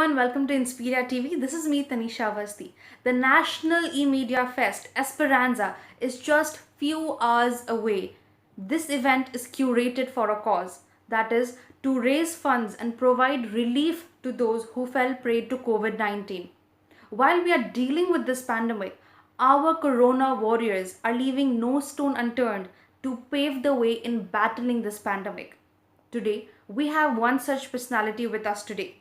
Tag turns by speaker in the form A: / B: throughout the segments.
A: everyone, welcome to Inspira TV. This is me, Tanisha Avasti. The National eMedia Fest, Esperanza, is just few hours away. This event is curated for a cause, that is, to raise funds and provide relief to those who fell prey to COVID 19. While we are dealing with this pandemic, our corona warriors are leaving no stone unturned to pave the way in battling this pandemic. Today, we have one such personality with us today,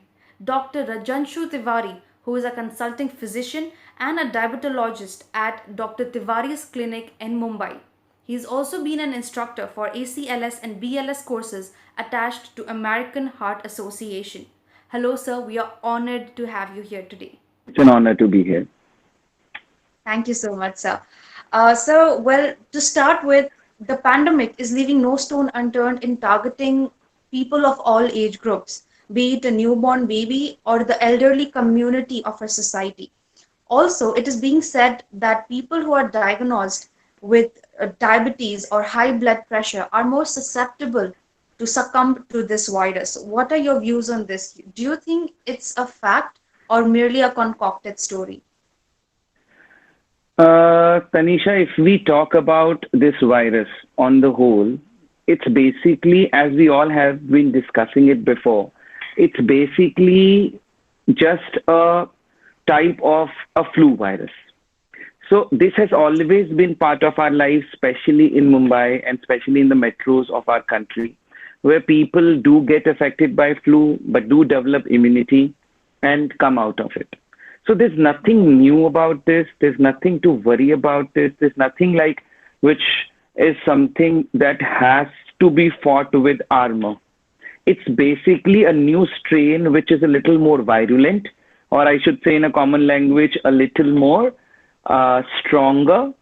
A: Dr. Rajanshu Tiwari, who is a consulting physician and a diabetologist at Dr. Tiwari's clinic in Mumbai. He's also been an instructor for ACLS and BLS courses attached to American Heart Association. Hello, sir. We are honored to have you here today.
B: It's an honor to be here.
A: Thank you so much, sir. To start with, the pandemic is leaving no stone unturned in targeting people of all age groups, be it a newborn baby or the elderly community of our society. Also, it is being said that people who are diagnosed with diabetes or high blood pressure are more susceptible to succumb to this virus. What are your views on this? Do you think it's a fact or merely a concocted story?
B: Tanisha, if we talk about this virus on the whole, it's basically, as we all have been discussing it before, it's basically just a type of a flu virus. So this has always been part of our lives, especially in Mumbai and especially in the metros of our country, where people do get affected by flu but do develop immunity and come out of it. So there's nothing new about this. There's nothing to worry about this. There's nothing like which is something that has to be fought with armor. It's basically a new strain which is a little more virulent, or I should say in a common language, a little more stronger,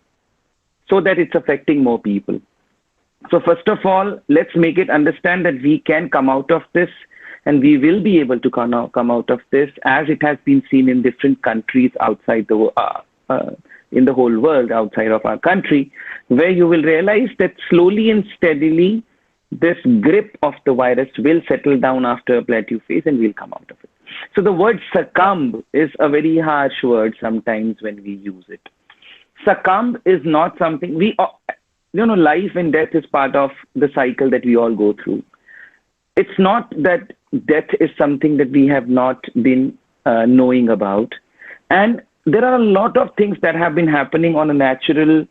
B: so that it's affecting more people. So first of all, let's make it understand that we can come out of this and we will be able to come out of this as it has been seen in different countries outside in the whole world outside of our country, where you will realize that slowly and steadily this grip of the virus will settle down after a plateau phase and we'll come out of it. So the word succumb is a very harsh word sometimes when we use it. Succumb is not something life and death is part of the cycle that we all go through. It's not that death is something that we have not been knowing about. And there are a lot of things that have been happening on a natural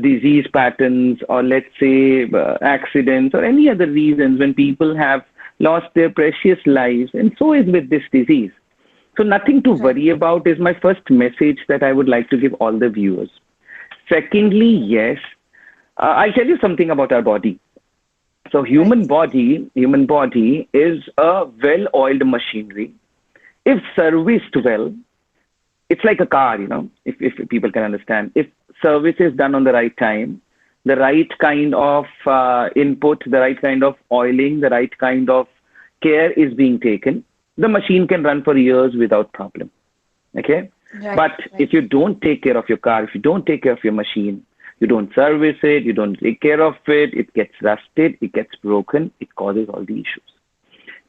B: disease patterns, or let's say accidents or any other reasons when people have lost their precious lives. And so is with this disease. So nothing to worry about is my first message that I would like to give all the viewers. Secondly, yes, I'll tell you something about our body. So human body is a well-oiled machinery. If serviced well, it's like a car, if people can understand. If service is done on the right time, the right kind of input, the right kind of oiling, the right kind of care is being taken, the machine can run for years without problem. Okay? But if you don't take care of your car, if you don't take care of your machine, you don't service it, you don't take care of it, it gets rusted, it gets broken, it causes all the issues.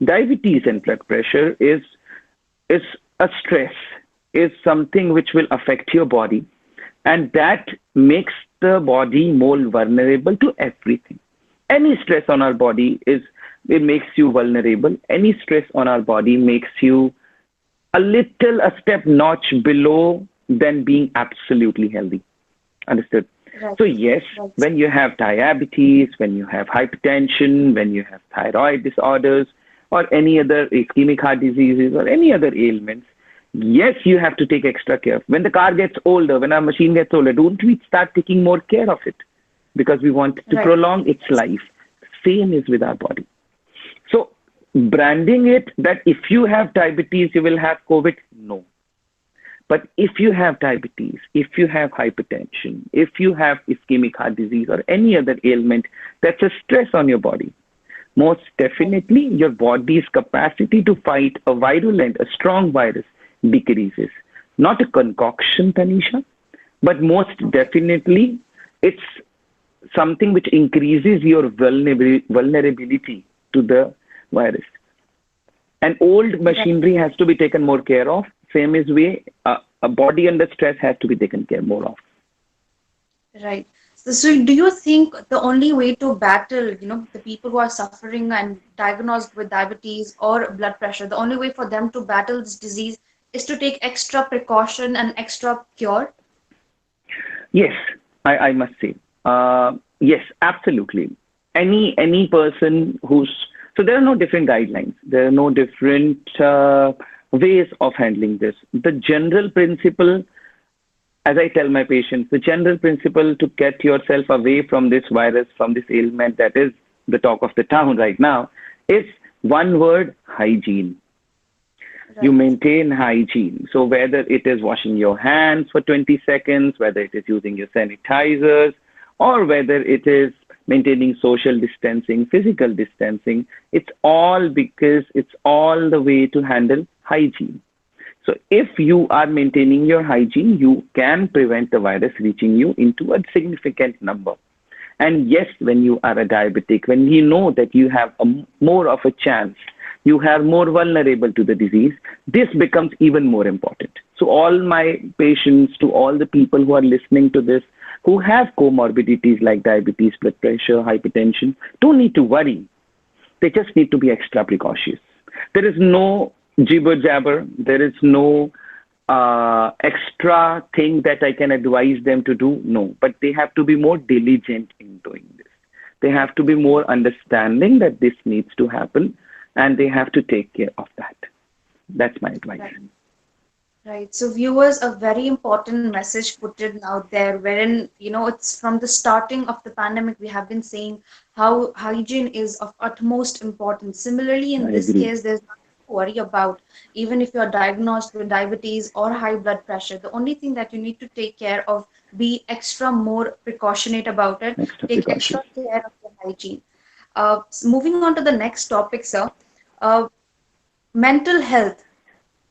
B: Diabetes and blood pressure is a stress, is something which will affect your body, and that makes the body more vulnerable to everything. Any stress on our body it makes you vulnerable. Any stress on our body makes you a step notch below than being absolutely healthy. Understood?
A: Right.
B: So yes,
A: Right.
B: when you have diabetes, when you have hypertension, when you have thyroid disorders, or any other ischemic heart diseases or any other ailments, yes, you have to take extra care. When the car gets older, when our machine gets older, don't we start taking more care of it? Because we want to prolong its life. Same is with our body. So branding it that if you have diabetes, you will have COVID, no. But if you have diabetes, if you have hypertension, if you have ischemic heart disease or any other ailment, that's a stress on your body. Most definitely, your body's capacity to fight a strong virus decreases. Not a concoction, Tanisha, but most definitely, it's something which increases your vulnerability to the virus. And old
A: Right.
B: machinery has to be taken more care of. Same is way a body under stress has to be taken care more of.
A: Right. So do you think the only way to battle, the people who are suffering and diagnosed with diabetes or blood pressure, the only way for them to battle this disease is to take extra precaution and extra cure?
B: Yes, I must say. Yes, absolutely. Any person who's so there are no different guidelines. There are no different ways of handling this. The general principle, as I tell my patients, the general principle to get yourself away from this virus, from this ailment that is the talk of the town right now, is one word: hygiene. You
A: Right.
B: maintain hygiene. So whether it is washing your hands for 20 seconds, whether it is using your sanitizers, or whether it is maintaining social distancing, physical distancing, it's all because it's all the way to handle hygiene. So if you are maintaining your hygiene, you can prevent the virus reaching you into a significant number. And yes, when you are a diabetic, when you know that you have more of a chance, you are more vulnerable to the disease, this becomes even more important. So, all my patients, to all the people who are listening to this, who have comorbidities like diabetes, blood pressure, hypertension, don't need to worry. They just need to be extra precautious. There is no jibber jabber. There is no extra thing that I can advise them to do. No, but they have to be more diligent in doing this. They have to be more understanding that this needs to happen and they have to take care of that. That's my advice.
A: Right. Right. So viewers, a very important message put in out there, wherein, it's from the starting of the pandemic, we have been saying how hygiene is of utmost importance. Similarly, in
B: I
A: this
B: agree.
A: case, there's nothing to worry about. Even if you're diagnosed with diabetes or high blood pressure, the only thing that you need to take care of, be extra more precautionate about it,
B: Extra
A: take extra
B: precautious.
A: care of your hygiene. Moving on to the next topic, sir. Uh, Mental health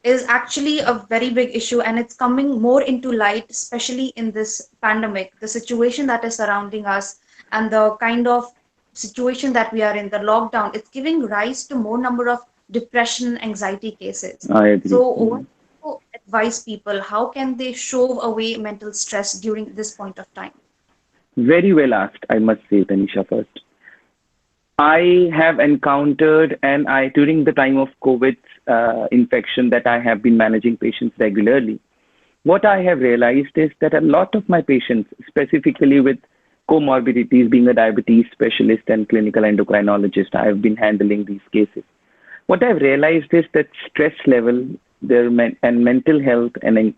A: is actually a very big issue, and it's coming more into light, especially in this pandemic, the situation that is surrounding us and the kind of situation that we are in, the lockdown. It's giving rise to more number of depression, anxiety cases.
B: I agree.
A: So what do you advise people? How can they shove away mental stress during this point of time?
B: Very well asked, I must say, Tanisha, first. I have encountered, and I during the time of COVID infection that I have been managing patients regularly. What I have realized is that a lot of my patients, specifically with comorbidities, being a diabetes specialist and clinical endocrinologist, I have been handling these cases. What I've realized is that stress level, and mental health, and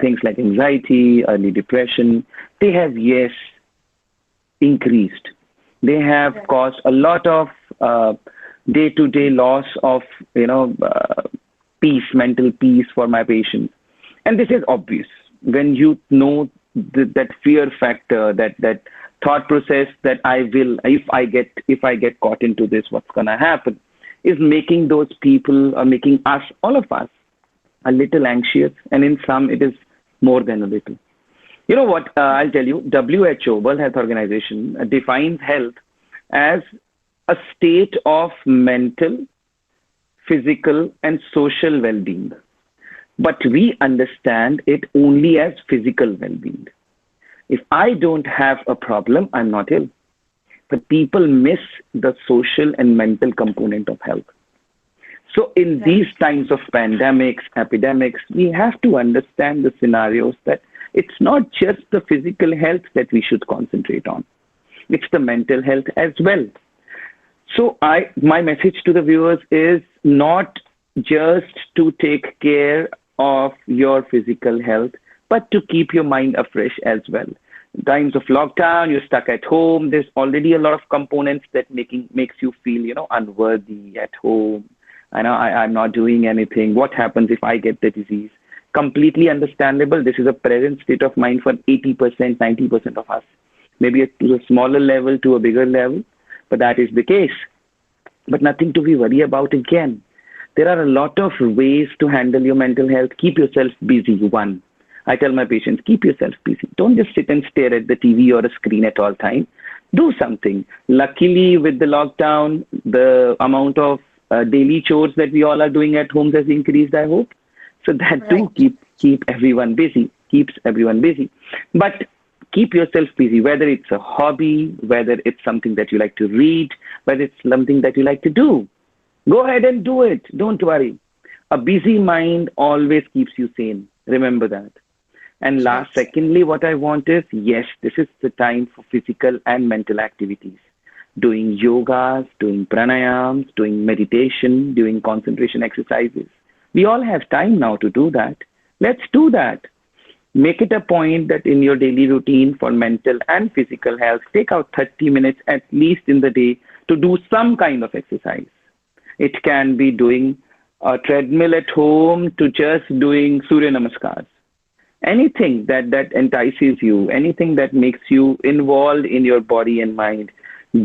B: things like anxiety, early depression, they have yes increased. They have
A: Right.
B: caused a lot of day-to-day loss of peace, mental peace for my patients. And this is obvious when you know that fear factor, that thought process that I will, if I get caught into this, what's gonna happen, is making those people or making us, all of us, a little anxious, and in some it is more than a little. You know what? I'll tell you. WHO, World Health Organization, defines health as a state of mental, physical, and social well-being. But we understand it only as physical well-being. If I don't have a problem, I'm not ill. But people miss the social and mental component of health. So in these
A: Right.
B: times of pandemics, epidemics, we have to understand the scenarios that it's not just the physical health that we should concentrate on. It's the mental health as well. So my message to the viewers is not just to take care of your physical health, but to keep your mind afresh as well. In times of lockdown, you're stuck at home. There's already a lot of components that makes you feel, unworthy at home. I'm not doing anything. What happens if I get the disease? Completely understandable. This is a present state of mind for 80%, 90% of us. Maybe to a smaller level, to a bigger level, but that is the case. But nothing to be worried about again. There are a lot of ways to handle your mental health. Keep yourself busy. One, I tell my patients, keep yourself busy. Don't just sit and stare at the TV or a screen at all time. Do something. Luckily, with the lockdown, the amount of daily chores that we all are doing at homes has increased, I hope. So that too
A: Right.
B: keep everyone busy, keeps everyone busy. But keep yourself busy, whether it's a hobby, whether it's something that you like to read, whether it's something that you like to do. Go ahead and do it. Don't worry. A busy mind always keeps you sane. Remember that. And last,
A: Right.
B: secondly, what I want is yes, this is the time for physical and mental activities. Doing yogas, doing pranayams, doing meditation, doing concentration exercises. We all have time now to do that. Let's do that. Make it a point that in your daily routine for mental and physical health, take out 30 minutes at least in the day to do some kind of exercise. It can be doing a treadmill at home to just doing Surya Namaskars. Anything that entices you, anything that makes you involved in your body and mind,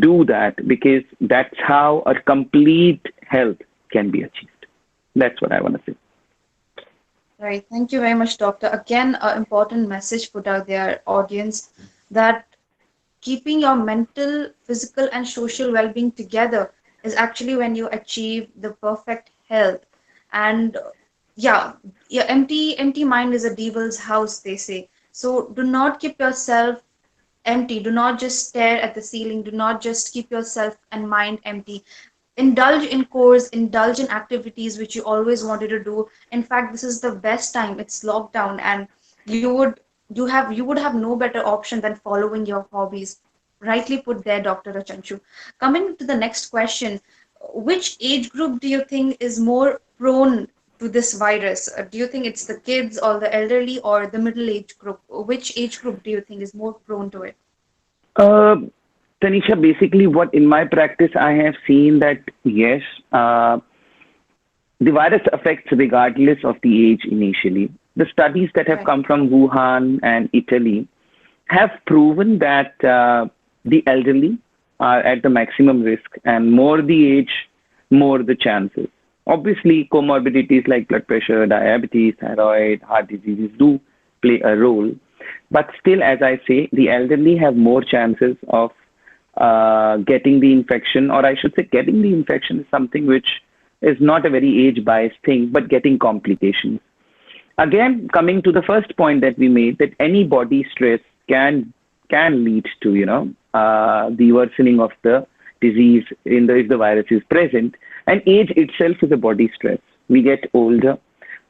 B: do that because that's how a complete health can be achieved. That's what I want to say.
A: Right. Thank you very much, Doctor. Again, an important message put out there, audience, that keeping your mental, physical, and social well being together is actually when you achieve the perfect health. And yeah, your empty mind is a devil's house, they say. So do not keep yourself empty. Do not just stare at the ceiling. Do not just keep yourself and mind empty. Indulge in course, indulge in activities which you always wanted to do. In fact, this is the best time. It's lockdown, and you would have no better option than following your hobbies. Rightly put there, Dr. Rachanchu. Coming to the next question, which age group do you think is more prone to this virus? Do you think it's the kids or the elderly or the middle age group? Which age group do you think is more prone to it?
B: Uh, Tanisha, basically, what in my practice I have seen that yes, the virus affects regardless of the age initially. The studies that have
A: Right.
B: come from Wuhan and Italy have proven that the elderly are at the maximum risk, and more the age, more the chances. Obviously, comorbidities like blood pressure, diabetes, thyroid, heart diseases do play a role. But still, as I say, the elderly have more chances of getting the infection, or I should say, getting the infection is something which is not a very age biased thing, but getting complications. Again, coming to the first point that we made, that any body stress can lead to the worsening of the disease in the if the virus is present. And age itself is a body stress. We get older,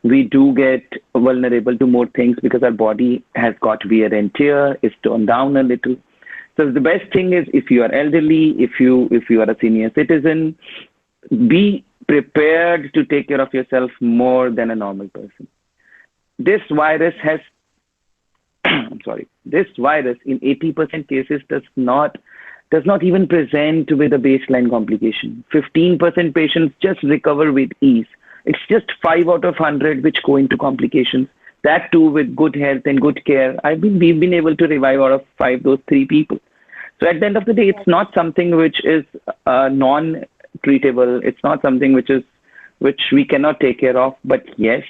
B: we do get vulnerable to more things because our body has got wear and tear, is toned down a little. So the best thing is if you are elderly, if you are a senior citizen, be prepared to take care of yourself more than a normal person. This virus has I'm sorry, this virus in 80% cases does not even present with a baseline complication. 15% patients just recover with ease. It's just 5 out of 100 which go into complications. That too with good health and good care. We've been able to revive out of 5 those 3 people. So at the end of the day, it's not something which is non-treatable. It's not something which we cannot take care of. But yes,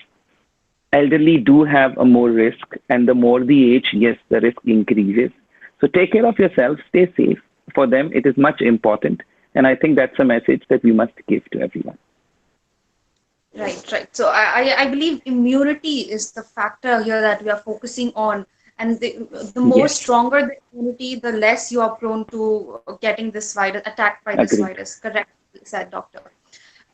B: elderly do have a more risk, and the more the age, yes, the risk increases. So take care of yourself, stay safe. For them, it is much important, and I think that's a message that we must give to everyone.
A: Right, right. So I believe immunity is the factor here that we are focusing on. And the more
B: Yes,
A: stronger the immunity, the less you are prone to getting this virus, attacked by this
B: agreed.
A: virus. Correct, said doctor.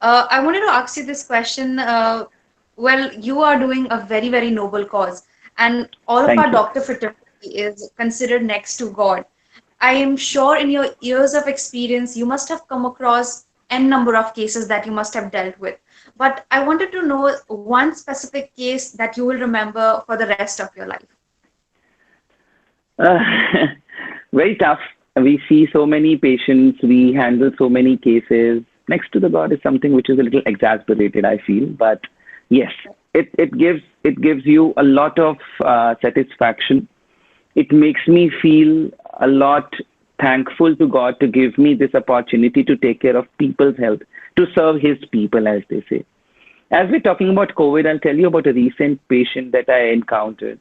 A: I wanted to ask you this question. Well, you are doing a very, very noble cause, and all of our
B: Thank you.
A: doctor fraternity is considered next to God. I am sure in your years of experience, you must have come across n number of cases that you must have dealt with. But I wanted to know one specific case that you will remember for the rest of your life.
B: Uh, Very tough. We see so many patients, we handle so many cases. Next to the God is something which is a little exasperated, I feel. But yes, it gives you a lot of satisfaction. It makes me feel a lot thankful to God to give me this opportunity to take care of people's health, to serve His people, as they say. As we're talking about COVID, I'll tell you about a recent patient that I encountered.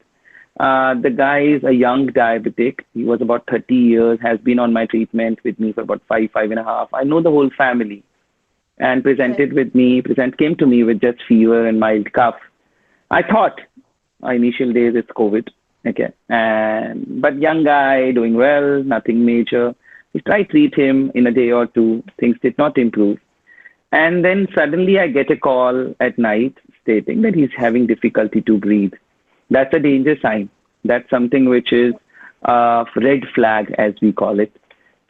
B: The guy is a young diabetic. He was about 30 years, has been on my treatment with me for about five and a half. I know the whole family. and
A: Right.
B: came to me with just fever and mild cough. I thought initial days it's COVID. Okay. But young guy doing well, nothing major. We tried to treat him in a day or two. Things did not improve. And then suddenly I get a call at night stating that he's having difficulty to breathe. That's a danger sign. That's something which is a red flag, as we call it.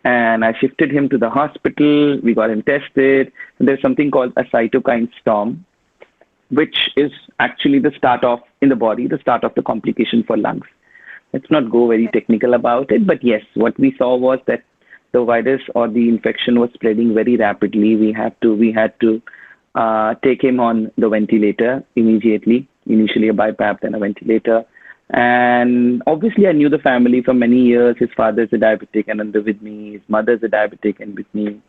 B: And I shifted him to the hospital. We got him tested. There's something called a cytokine storm, which is actually the start of in the body, the start of the complication for lungs. Let's not go very
A: Right.
B: technical about it, but yes, what we saw was that the virus or the infection was spreading very rapidly. We had to take him on the ventilator immediately. Initially a BiPAP, then a ventilator. And obviously, I knew the family for many years. His father's a diabetic and under with me. His mother's a diabetic and with me.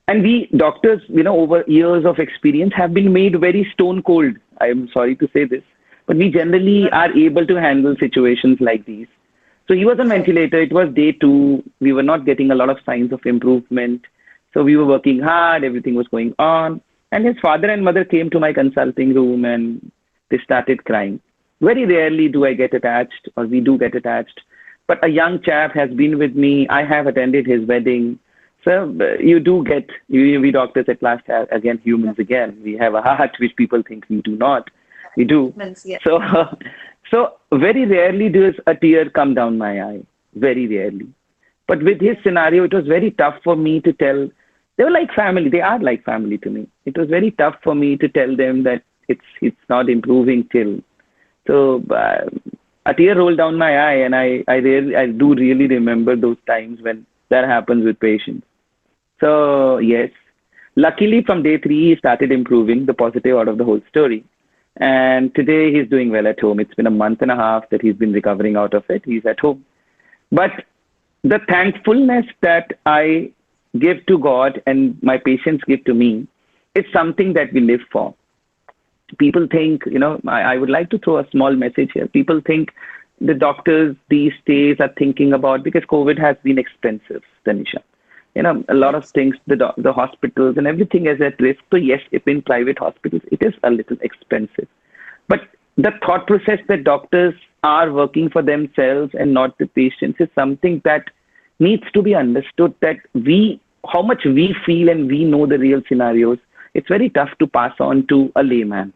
B: And we doctors, over years of experience, have been made very stone cold. I am sorry to say this, but we generally
A: Right.
B: are able to handle situations like these. So he was on
A: Right.
B: ventilator. It was day two. We were not getting a lot of signs of improvement. So we were working hard. Everything was going on. And his father and mother came to my consulting room and they started crying. Very rarely do I get attached, or we do get attached. But a young chap has been with me. I have attended his wedding. So you do get, we doctors at last are again humans again. We have a heart which people think we do not. We do.
A: Means, yeah.
B: So, so very rarely does a tear come down my eye. Very rarely. But with his scenario, it was very tough for me to tell. They were like family. They are like family to me. It was very tough for me to tell them that it's not improving till. So a tear rolled down my eye, and I do really remember those times when that happens with patients. So yes, luckily from day three he started improving, the positive out of the whole story. And today he's doing well at home. It's been a month and a half that he's been recovering out of it. He's at home. But the thankfulness that I give to God and my patients give to me is something that we live for. People think, I would like to throw a small message here. People think the doctors these days are thinking about, because COVID has been expensive, Tanisha. A lot of
A: Yes.
B: things, the hospitals and everything is at risk. So yes, if in private hospitals, it is a little expensive. But the thought process that doctors are working for themselves and not the patients is something that needs to be understood, that how much we feel and we know the real scenarios, it's very tough to pass on to a layman.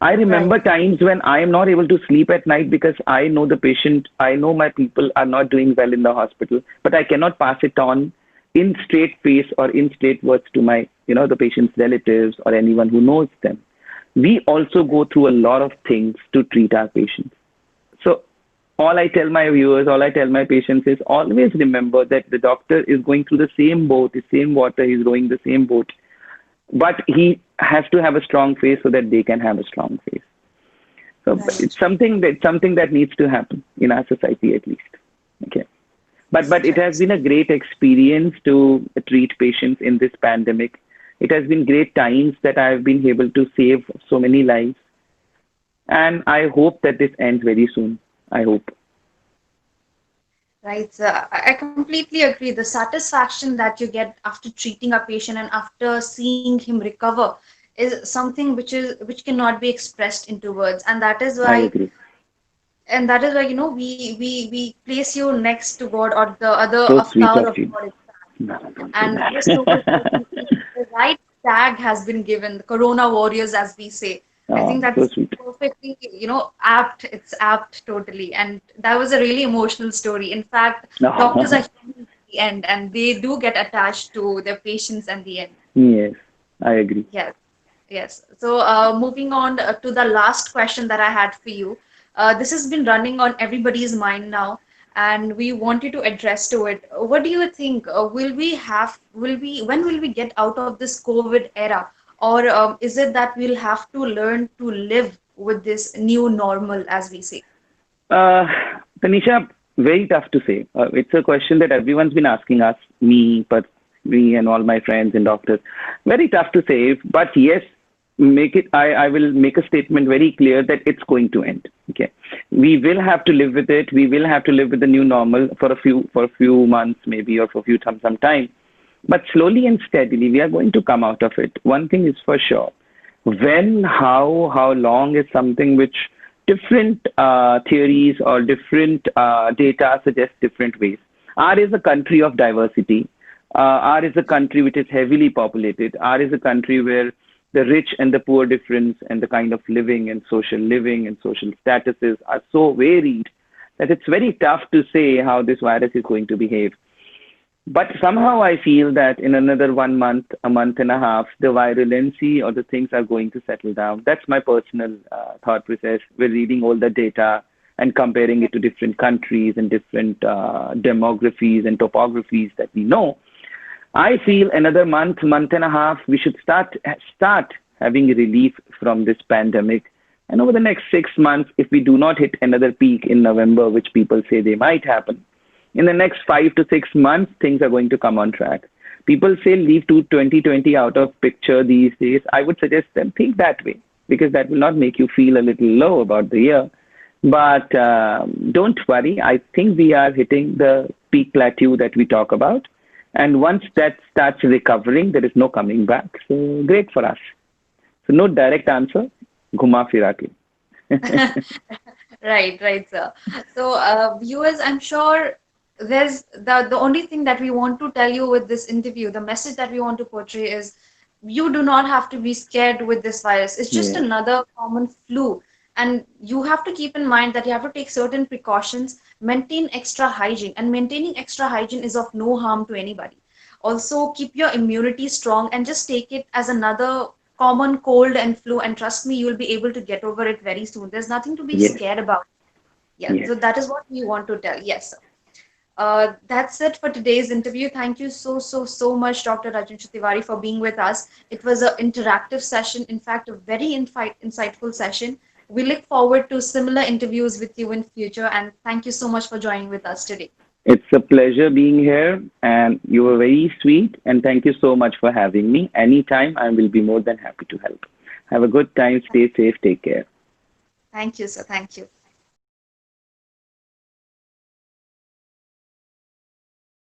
B: I
A: Right.
B: remember times when I am not able to sleep at night because I know the patient, I know my people are not doing well in the hospital, but I cannot pass it on in straight face or in straight words to my, the patient's relatives or anyone who knows them. We also go through a lot of things to treat our patients. So all I tell my viewers, all I tell my patients is always remember that the doctor is going through the same boat, the same water, he's rowing the same boat, but he has to have a strong face so that they can have a strong face. So it's
A: Right.
B: something that needs to happen in our society at least. Okay. But it has
A: Right.
B: been a great experience to treat patients in this pandemic. It has been great times that I have been able to save so many lives. And I hope that this ends very soon. I hope.
A: Right. I completely agree. The satisfaction that you get after treating a patient and after seeing him recover is something which cannot be expressed into words,
B: I agree.
A: and that is why we place you next to God or the other
B: So sweet
A: avatar
B: of
A: of
B: you.
A: God,
B: No, don't say
A: and this notice
B: that.
A: the right tag has been given, the Corona Warriors, as we say. I
B: Oh,
A: think
B: so
A: that's
B: sweet.
A: perfectly, apt. It's apt totally. And that was a really emotional story. In fact, doctors are
B: No.
A: human at the end and they do get attached to their patients at the end.
B: Yes, I agree.
A: Yes. Yes. So, moving on to the last question that I had for you. This has been running on everybody's mind now, and we want you to address to it. What do you think? When will we get out of this COVID era? Or is it that we'll have to learn to live with this new normal, as we say?
B: Uh, Tanisha, very tough to say. It's a question that everyone's been asking us, me and all my friends and doctors. Very tough to say, but yes, I will make a statement very clear that it's going to end. Okay. We will have to live with it. We will have to live with the new normal for a few months, maybe, or for some time. But slowly and steadily, we are going to come out of it. One thing is for sure. When, how long is something which different theories or different data suggest different ways. R is a country of diversity. R is a country which is heavily populated. R is a country where the rich and the poor difference and the kind of living and social statuses are so varied that it's very tough to say how this virus is going to behave. But somehow I feel that in another 1 month, a month and a half, the virulency or the things are going to settle down. That's my personal thought process. We're reading all the data and comparing it to different countries and different demographies and topographies that we know. I feel another month and a half, we should start having relief from this pandemic. And over the next 6 months, if we do not hit another peak in November, which people say they might happen, in the next 5 to 6 months, things are going to come on track. People say leave to 2020 out of picture these days. I would suggest them think that way because that will not make you feel a little low about the year. But don't worry. I think we are hitting the peak plateau that we talk about. And once that starts recovering, there is no coming back. So great for us. So no direct answer. Ghuma fira ke.
A: Right, right, sir. So, viewers, I'm sure there's the only thing that we want to tell you with this interview, the message that we want to portray is you do not have to be scared with this virus. It's just
B: Yeah.
A: another common flu. And you have to keep in mind that you have to take certain precautions, maintain extra hygiene, and maintaining extra hygiene is of no harm to anybody. Also, keep your immunity strong and just take it as another common cold and flu. And trust me, you'll be able to get over it very soon. There's nothing to be
B: Yes.
A: scared about. Yeah,
B: Yes.
A: so that is what we want to tell. Yes, sir. That's it for today's interview. Thank you so much, Dr. Rajan Tiwari, for being with us. It was an interactive session, in fact, a very insightful session. We look forward to similar interviews with you in future, and thank you so much for joining with us today.
B: It's a pleasure being here, and you were very sweet. And thank you so much for having me. Anytime, I will be more than happy to help. Have a good time. Stay safe. Take care.
A: Thank you, sir. Thank you.